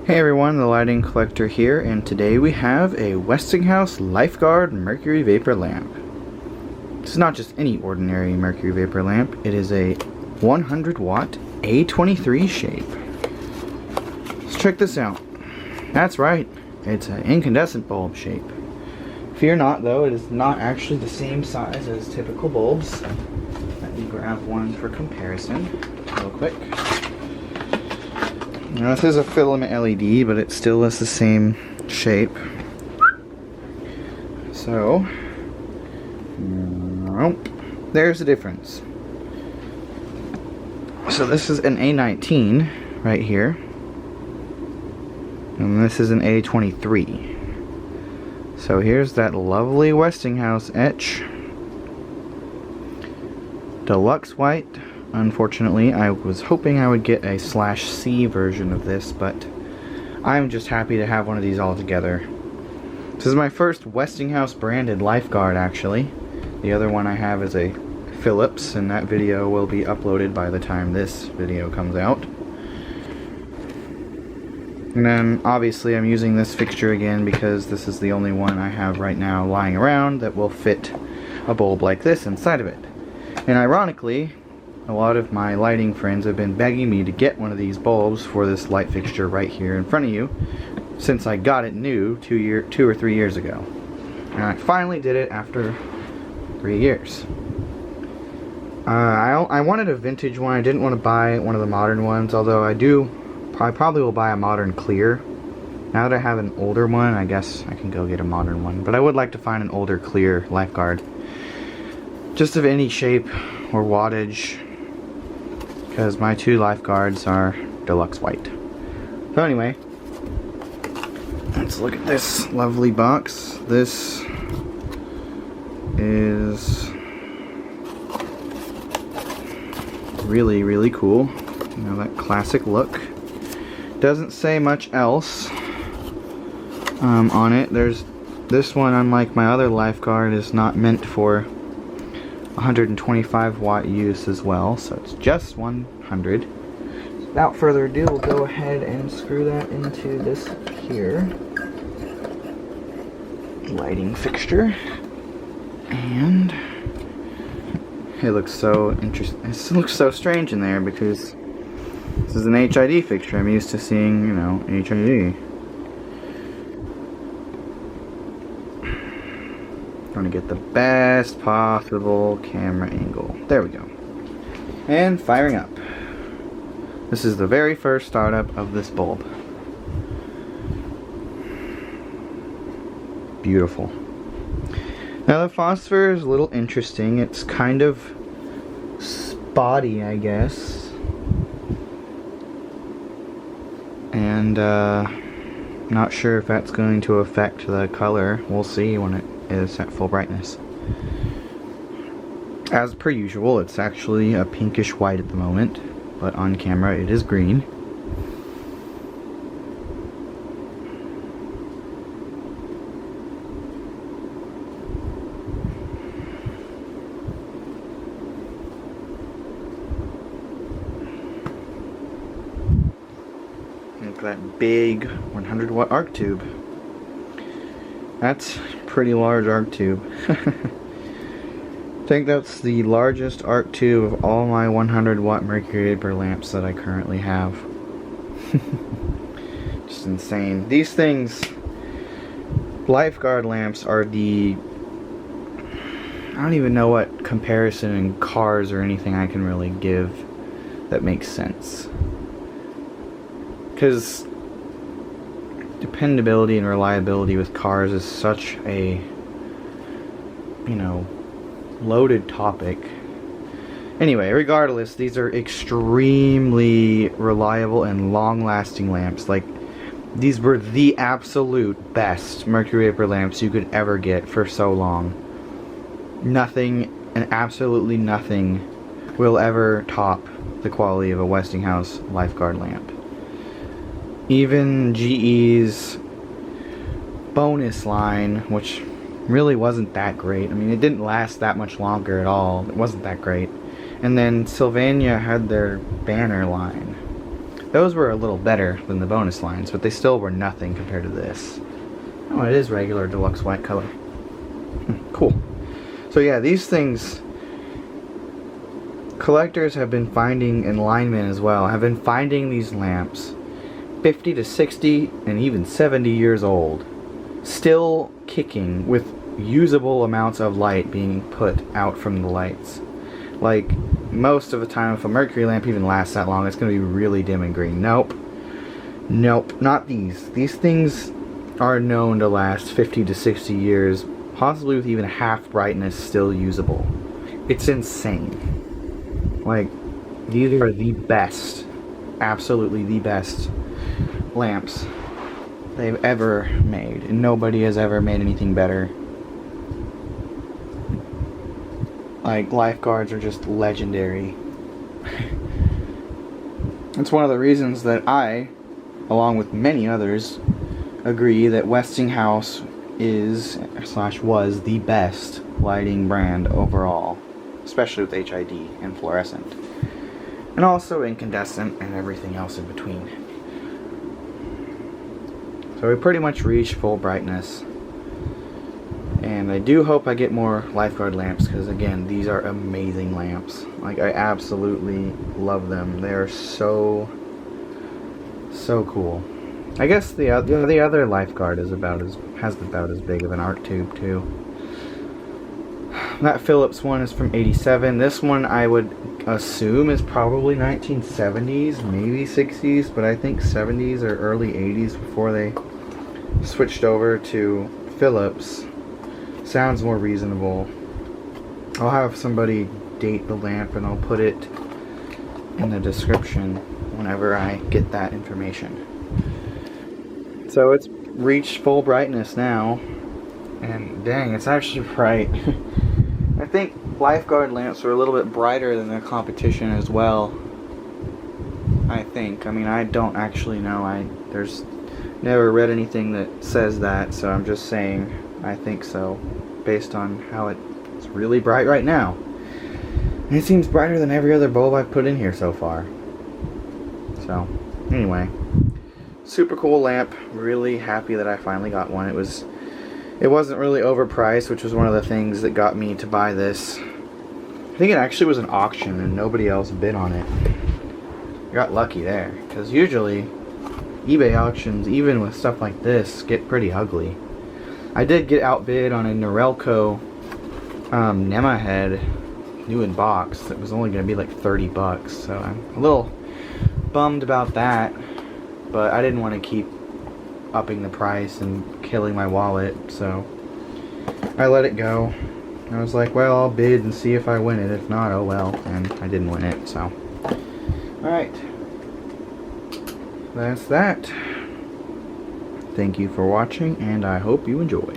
Hey everyone, the Lighting Collector here, and today we have a Westinghouse Lifeguard Mercury Vapor lamp. It's not just any ordinary Mercury Vapor lamp, it is a 100 watt A23 shape. Let's check this out. That's right, it's an incandescent bulb shape. Fear not though, it is not actually the same size as typical bulbs. Let me grab one for comparison real quick. Now this is a filament LED, but it still is the same shape. So, there's the difference. So this is an A19 right here, and this is an A23. So here's that lovely Westinghouse etch. Deluxe white. Unfortunately, I was hoping I would get a /C version of this, but I'm just happy to have one of these all together. This is my first Westinghouse branded Lifeguard, actually. The other one I have is a Philips, and that video will be uploaded by the time this video comes out. And then, obviously, I'm using this fixture again because this is the only one I have right now lying around that will fit a bulb like this inside of it. And ironically, a lot of my lighting friends have been begging me to get one of these bulbs for this light fixture right here in front of you since I got it new 2 or 3 years ago. And I finally did it after 3 years. I wanted a vintage one. I didn't want to buy one of the modern ones, although I probably will buy a modern clear. Now that I have an older one, I guess I can go get a modern one. But I would like to find an older clear Lifeguard. Just of any shape or wattage, because my two Lifeguards are deluxe white. So anyway, let's look at this lovely box. This is really, really cool. You know, that classic look. Doesn't say much else on it. There's this one, unlike my other Lifeguard, is not meant for 125 watt use as well, so it's just 100. Without further ado, we'll go ahead and screw that into this here lighting fixture, and it looks so interesting. It looks so strange in there because this is an HID fixture. I'm used to seeing, you know, HID. Trying to get the best possible camera angle. There we go. And firing up. This is the very first startup of this bulb. Beautiful. Now the phosphor is a little interesting. It's kind of spotty, I guess. And not sure if that's going to affect the color. We'll see when it is at full brightness. As per usual, it's actually a pinkish white at the moment, but on camera it is green. Look at that big 100 watt arc tube. That's a pretty large arc tube. I think that's the largest arc tube of all my 100 watt Mercury Vapor lamps that I currently have. Just insane. These things, Lifeguard lamps, are the, I don't even know what comparison in cars or anything I can really give that makes sense. Because dependability and reliability with cars is such a, you know, loaded topic. Anyway, regardless, these are extremely reliable and long-lasting lamps. Like, these were the absolute best Mercury Vapor lamps you could ever get for so long. Nothing, and absolutely nothing, will ever top the quality of a Westinghouse Lifeguard lamp. Even GE's bonus line, which really wasn't that great. I mean, it didn't last that much longer at all. It wasn't that great. And then Sylvania had their banner line. Those were a little better than the bonus lines, but they still were nothing compared to this. Oh, it is regular deluxe white color. Cool. So yeah, these things, collectors have been finding, and linemen as well, have been finding these lamps 50 to 60 and even 70 years old, still kicking with usable amounts of light being put out from the lights. Like, most of the time, if a mercury lamp even lasts that long, it's going to be really dim and green. Nope. Nope, not these. These things are known to last 50 to 60 years, possibly with even half brightness still usable. It's insane. Like, these are the best, absolutely the best lamps they've ever made, and nobody has ever made anything better. Like, lifeguards are just legendary. It's one of the reasons that I, along with many others, agree that Westinghouse is / was the best lighting brand overall, especially with HID and fluorescent, and also incandescent and everything else in between. So we pretty much reached full brightness, and I do hope I get more lifeguard lamps, because again, these are amazing lamps. Like, I absolutely love them. They are so cool. I guess the other lifeguard is has about as big of an arc tube too. That Philips one is from '87. This one I would assume is probably 1970s, maybe 60s, but I think 70s or early 80s before they switched over to Philips. Sounds more reasonable. I'll have somebody date the lamp and I'll put it in the description whenever I get that information. So it's reached full brightness now, and dang, it's actually bright. I think lifeguard lamps are a little bit brighter than their competition as well. I think. I mean, I don't actually know. There's never read anything that says that, so I'm just saying I think so, based on how it's really bright right now. And it seems brighter than every other bulb I've put in here so far. So, anyway, super cool lamp. Really happy that I finally got one. It wasn't really overpriced, which was one of the things that got me to buy this. I think it actually was an auction and nobody else bid on it. I got lucky there, because usually eBay auctions, even with stuff like this, get pretty ugly. I did get outbid on a Norelco NEMA head, new in box, that was only going to be like 30 bucks, so I'm a little bummed about that, but I didn't want to keep upping the price and killing my wallet, so I let it go. I was like, well, I'll bid and see if I win it. If not, oh well. And I didn't win it, so. Alright. That's that. Thank you for watching, and I hope you enjoyed.